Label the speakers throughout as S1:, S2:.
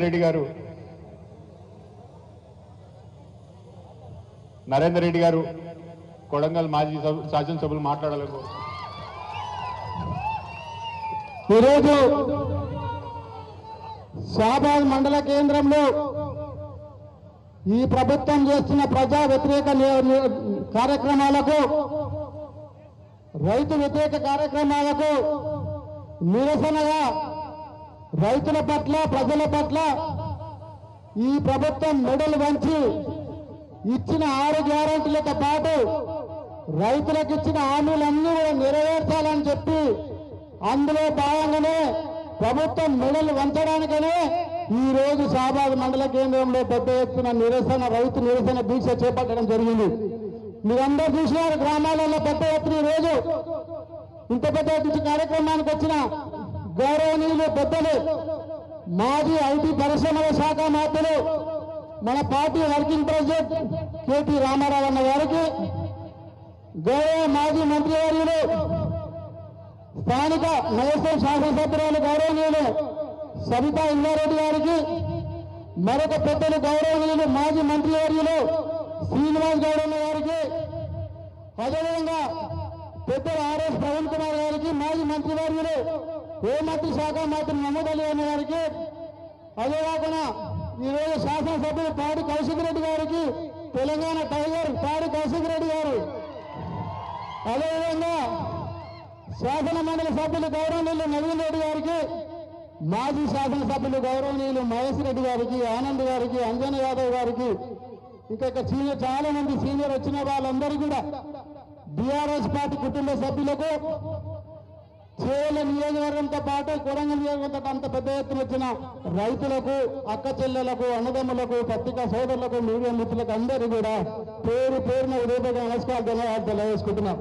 S1: రెడ్డి గారు నరేందర్ రెడ్డి గారు కొడంగల్ మాజీ శాసనసభ్యులు మాట్లాడాలని
S2: ఈరోజు షాబాద్ మండల కేంద్రంలో ఈ ప్రభుత్వం చేస్తున్న ప్రజా వ్యతిరేక కార్యక్రమాలకు రైతు వ్యతిరేక కార్యక్రమాలకు నిరసనగా రైతుల పట్ల ప్రజల పట్ల ఈ ప్రభుత్వం మెడలు వంచి ఇచ్చిన 6 గ్యారెంటీలతో పాటు రైతులకు ఇచ్చిన హామీలన్నీ కూడా నెరవేర్చాలని చెప్పి అందులో భాగంగానే ప్రభుత్వం మెడలు వంచడానికనే ఈ రోజు షాబాద్ మండల కేంద్రంలో పెద్ద ఎత్తున రైతు నిరసన దీక్ష చేపట్టడం జరిగింది. మీరందరూ చూసినారు గ్రామాలలో పెద్ద ఎత్తున ఈ రోజు ఇంత పెద్ద ఎత్తున కార్యక్రమానికి వచ్చిన గౌరవనీయులు పెద్దలు మాజీ ఐటీ పరిశ్రమల శాఖ మంత్రులు మన party working president KT Ramarao అన్న గారికి, గౌరవ మాజీ మంత్రివర్యులు స్థానిక నగరసభ శాసనసభ్యురాలు గౌరవనీయులు సబితా ఇంద్రారెడ్డి గారికి, మరొక పెద్దలు గౌరవనీయులు మాజీ మంత్రివర్యులు శ్రీనివాస్ గౌడ్ అన్న గారికి, అదేవిధంగా పెద్దలు ఆర్ఎస్ ప్రవీణ్ కుమార్ గారికి, మాజీ మంత్రివర్యులు హోంమంత్రి శాఖ మంత్రి మహమూద్ అలీ అన్న గారికి, అదే కాకుండా ఈరోజు శాసనసభ్యులు పాడి కౌశిక్ రెడ్డి గారికి, తెలంగాణ టైగర్ పాడి కౌశిక్ రెడ్డి గారు, అదేవిధంగా శాసన మండలి సభ్యులు గౌరవనీయులు నవీన్ రెడ్డి గారికి, మాజీ శాసనసభ్యులు గౌరవనీయులు మహేష్ రెడ్డి గారికి, ఆనంద్ గారికి, అంజన్ యాదవ్ గారికి, ఇంకా సీనియర్ చాలా మంది సీనియర్ వచ్చిన వాళ్ళందరూ కూడా బీఆర్ఎస్ పార్టీ కుటుంబ సభ్యులకు, చేవల నియోజకవర్గంతో పాటు కొడంగల్ నియోజకవర్గంతో అంత పెద్ద ఎత్తున వచ్చిన రైతులకు, అక్క చెల్లెలకు, అన్నదమ్ములకు, పత్రికా సోదరులకు, మీడియా మిత్రులకు అందరూ కూడా పేరు పేరున ఉదయపూర్వక నమస్కారాలు ధన్యవాదాలు తెలియజేసుకుంటున్నాం.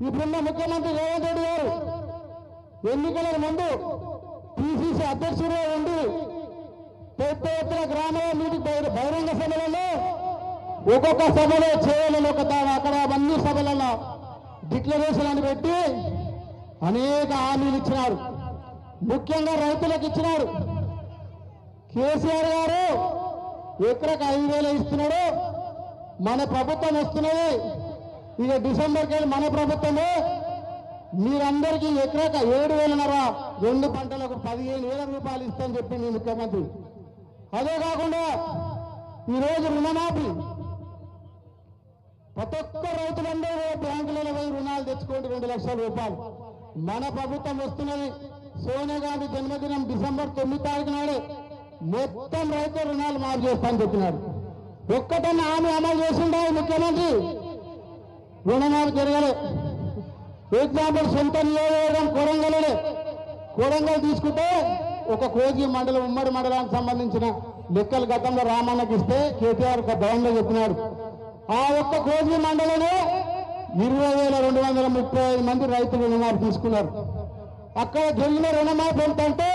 S2: ఇప్పుడున్న ముఖ్యమంత్రి రేవంత్ రెడ్డి గారు ఎన్నికల ముందు పిసిసి అధ్యక్షుడిగా ఉండి పెద్ద ఎత్తున గ్రామాల మీటింగ్ బహిరంగ సభలలో ఒక్కొక్క సభలో చేయాలని ఒక అక్కడ అన్ని సభలలో డిక్లరేషన్ అని పెట్టి అనేక హామీలు ఇచ్చినారు. ముఖ్యంగా రైతులకు ఇచ్చినారు. కేసీఆర్ గారు ఎకరకు 5,000 ఇస్తున్నాడు. మన ప్రభుత్వం వస్తున్నది, ఇక డిసెంబర్కి వెళ్ళి మన ప్రభుత్వమే మీరందరికీ ఎకరకు 7,500 2 పంటలకు 15,000 రూపాయలు ఇస్తామని చెప్పింది ముఖ్యమంత్రి. అదే కాకుండా ఈరోజు రుణమాఫీ ప్రతి ఒక్క రైతులందరూ బ్యాంకులలో పోయి రుణాలు తెచ్చుకోండి 2 లక్షల రూపాయలు. మన ప్రభుత్వం వస్తున్నది. సోనియా గాంధీ జన్మదినం డిసెంబర్ 9 తారీఖు నాడే మొత్తం రైతు రుణాలు మాఫీ చేస్తామని చెప్పినాడు. ఒక్కటన్నా హామీ అమలు చేసిండా ముఖ్యమంత్రి? రుణమాఫీ జరగలే. ఎగ్జాంపుల్ సొంత నియోజకవర్గం కొడంగల్ తీసుకుంటే ఒక కోజీ మండలం ఉమ్మడి మండలానికి సంబంధించిన లెక్కలు గతంలో రామన్నకి ఇస్తే కేటీఆర్ ఒక భవన్లో చెప్పినాడు. ఆ ఒక్క కోజీ మండలంలో 20,235 మంది రైతులు రుణమాఫీ తీసుకున్నారు. అక్కడ జరిగిన రుణమాఫీ ఎంతంటే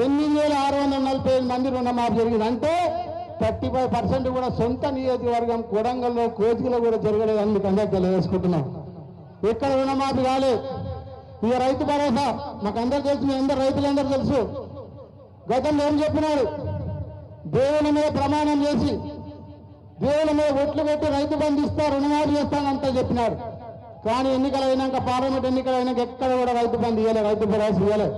S2: 8,645 మంది రుణమాఫీ జరిగింది. అంటే 35% కూడా సొంత నియోజకవర్గం కొడంగల్లో కోజిలో కూడా జరగలేదు. అందుకు అందరూ తెలియజేసుకుంటున్నాం. ఎక్కడ రుణమాఫీ కాలేదు. ఇక రైతు భరోసా మాకు అందరూ తెలుసు, మీ అందరు రైతులందరూ తెలుసు. గతంలో ఏం చెప్పినాడు? దేవుని మీద ప్రమాణం చేసి దేవుని మీద ఒట్లు పెట్టి రైతు బంధు ఇస్తా, రుణమాఫీ చేస్తానంతా చెప్పినాడు. కానీ ఎన్నికలు అయినాక, పార్లమెంట్ ఎన్నికలు అయినాక ఎక్కడ కూడా రైతు బంధు ఇవ్వలే, రైతు భరోసా ఇవ్వలే.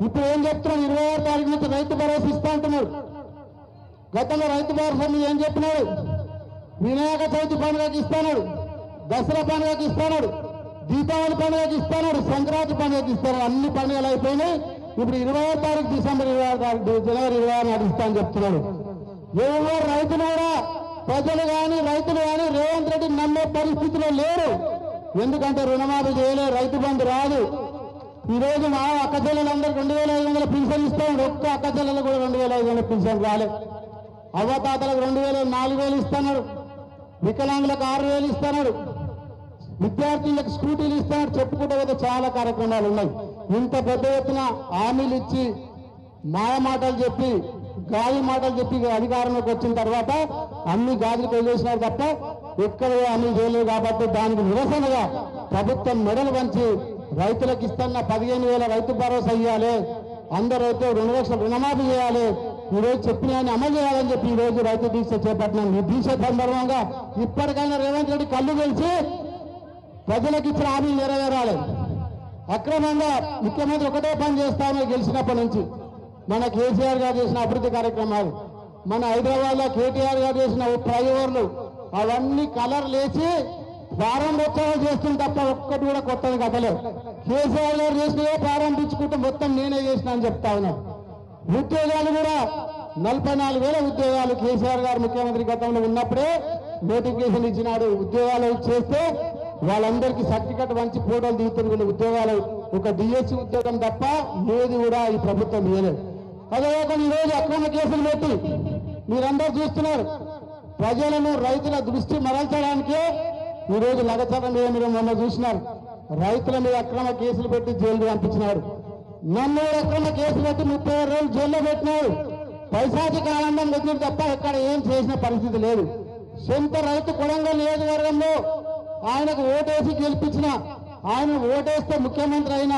S2: ఇప్పుడు ఏం చెప్తున్నాడు? 26 తారీఖు నుంచి రైతు భరోసా ఇస్తా అంటున్నాడు. గతంలో రైతు భరోసా మీద ఏం చెప్పినాడు? వినాయక చవితి పండుగకి ఇస్తాడు, దసరా పండుగకి ఇస్తాడు, దీపావళి పండుగకి ఇస్తాడు, సంక్రాంతి పండుగకి ఇస్తాడు. అన్ని పండుగలు అయిపోయినాయి. ఇప్పుడు 26 తారీఖు డిసెంబర్ 26 తారీఖు జనవరి 26 నాడు ఇస్తా అని చెప్తున్నాడు. ఎవరు రైతులు కూడా, ప్రజలు కానీ రైతులు కానీ రేవంత్ రెడ్డి నమ్మే పరిస్థితిలో లేరు. ఎందుకంటే రుణమాఫీ చేయలే, రైతు బంధు రాదు. ఈరోజు మా అక్క చెల్లెలందరూ 2,500 పింఛన్ ఇస్తాడు. ఒక్క అక్క చెల్లెలు కూడా 2,500 పింఛన్ రాలే. అవ్వతాతలకు 2,000 4,000 ఇస్తున్నాడు. వికలాంగులకు 6,000 ఇస్తున్నాడు. విద్యార్థులకు స్కూటీలు ఇస్తున్నాడు. చెప్పుకుంటే కదా చాలా కార్యక్రమాలు ఉన్నాయి. ఇంత పెద్ద ఎత్తున హామీలు ఇచ్చి మాయ మాటలు చెప్పి గాలి మాటలు చెప్పి అధికారంలోకి వచ్చిన తర్వాత అన్ని గాజులు వదిలేసినారు తప్ప ఎక్కడ హామీ చేయలేదు. కాబట్టి దానికి నిరసనగా ప్రభుత్వం మెడలు వంచి రైతులకు ఇస్తున్న 15,000 రైతు భరోసా ఇవ్వాలి, అందరైతే 2 లక్షల రుణమాఫీ చేయాలి, ఈరోజు చెప్పిన అమలు చేయాలని చెప్పి ఈరోజు రైతు దీక్ష చేపట్టినాం. ఈ దీక్ష సందర్భంగా ఇప్పటికైనా రేవంత్ రెడ్డి కళ్ళు తెలిసి ప్రజలకు ఇచ్చిన హామీలు నెరవేరాలి. అక్రమంగా ముఖ్యమంత్రి ఒకటే పని చేస్తామని గెలిచినప్పటి నుంచి మన కేసీఆర్ గారు చేసిన అభివృద్ధి కార్యక్రమాలు, మన హైదరాబాద్ లో కేటీఆర్ గారు చేసిన ఫ్లైఓవర్లు అవన్నీ కలర్ లేచి ప్రారంభోత్సవాలు చేస్తుంది తప్ప ఒక్కటి కూడా కొత్తది కథలేదు. కేసీఆర్ గారు చేసినవే ప్రారంభించుకుంటే మొత్తం నేనే చేసిన అని చెప్తా ఉన్నా. ఉద్యోగాలు కూడా 44,000 ఉద్యోగాలు కేసీఆర్ గారు ముఖ్యమంత్రి గతంలో ఉన్నప్పుడే నోటిఫికేషన్ ఇచ్చినాడు. ఉద్యోగాలు చేస్తే వాళ్ళందరికీ సర్టిఫికెట్ మంచి ఫోటోలు దిగుతున్న వీళ్ళు ఉద్యోగాలు ఒక డిఎస్సి ఉద్యోగం తప్ప ఏది కూడా ఈ ప్రభుత్వం ఇవ్వలేదు. అదే ఈరోజు అక్రమ కేసులు పెట్టి మీరందరూ చూస్తున్నారు. ప్రజలను రైతుల దృష్టి మరల్చడానికే ఈరోజు లగచరం మీద మీరు మొన్న చూసినారు. రైతుల మీద అక్రమ కేసులు పెట్టి జైలు పంపించినాడు. నన్ను అక్రమ కేసులు పెట్టి 36 రోజులు జైల్లో పెట్టినాడు. పైసాచిక ఆనందం వచ్చింది తప్ప ఎక్కడ ఏం చేసిన పరిస్థితి లేదు. సొంత రైతు కొడంగల్ నియోజకవర్గంలో ఆయనకు ఓటేసి గెలిపించిన, ఆయన ఓటేస్తే ముఖ్యమంత్రి అయిన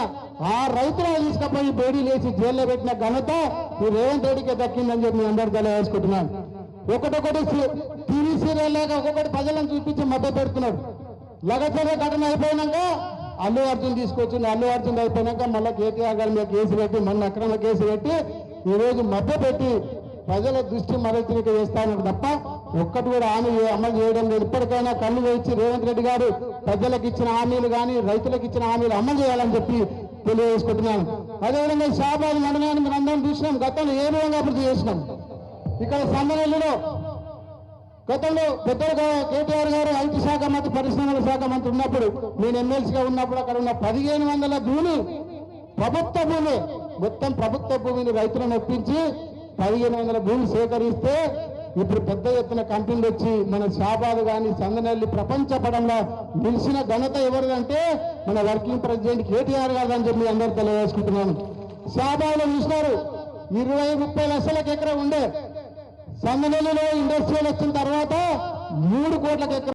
S2: ఆ రైతులను తీసుకుపోయి బేడీ లేచి జైల్లో పెట్టిన ఘనత ఈ రేవంత్ రెడ్డికి దక్కిందని చెప్పి మీ అందరూ తెలియజేసుకుంటున్నాను. ఒకటొకటి టీవీ సీరియల్ లేక ఒక్కొక్కటి ప్రజలను చూపించి మభ్య పెడుతున్నాడు. లగచర ఘటన అయిపోయినాక అల్లు అర్జున్ తీసుకొచ్చింది. అల్లు అర్జున్ అయిపోయినాక మళ్ళీ కేటీఆర్ గారి మీద కేసు పెట్టి మొన్న అక్రమ కేసు పెట్టి ఈరోజు మభ్య పెట్టి ప్రజల దృష్టి మరల్చినట్టు చేస్తానని తప్ప ఒక్కటి కూడా హామీ అమలు చేయడం లేదు. ఇప్పటికైనా కళ్ళు వేసి రేవంత్ రెడ్డి గారు ప్రజలకు ఇచ్చిన హామీలు కానీ రైతులకు ఇచ్చిన హామీలు అమలు చేయాలని చెప్పి తెలియజేసుకుంటున్నాను. అదేవిధంగా షాబాద్ మండలాన్ని మనం అందరం చూసినాం. గతంలో ఏ విధంగా అభివృద్ధి చేసినాం. ఇక్కడ సందనెల్లిలో గతంలో పెద్దగా కేటీఆర్ గారు ఐటీ శాఖ మంత్రి, పరిశ్రమల శాఖ మంత్రి ఉన్నప్పుడు, నేను ఎమ్మెల్సీగా ఉన్నప్పుడు అక్కడ ఉన్న 1500 భూమి ప్రభుత్వ భూమి, మొత్తం ప్రభుత్వ భూమిని రైతులను ఒప్పించి 1500 భూమి సేకరిస్తే ఇప్పుడు పెద్ద ఎత్తున కంపెనీలు వచ్చి మన షాబాద్ కానీ సందనెల్లి ప్రపంచ పడంలో నిలిచిన ఘనత ఎవరిదంటే మన వర్కింగ్ ప్రెసిడెంట్ కేటీఆర్ గారు అని చెప్పి అందరూ తెలియజేసుకుంటున్నాను. షాబాద్లో చూసినారు 20-30 లక్షలకు ఎకరం ఉండే. సందనెల్లిలో ఇండస్ట్రియల్ వచ్చిన తర్వాత 3 కోట్లకు ఎకరం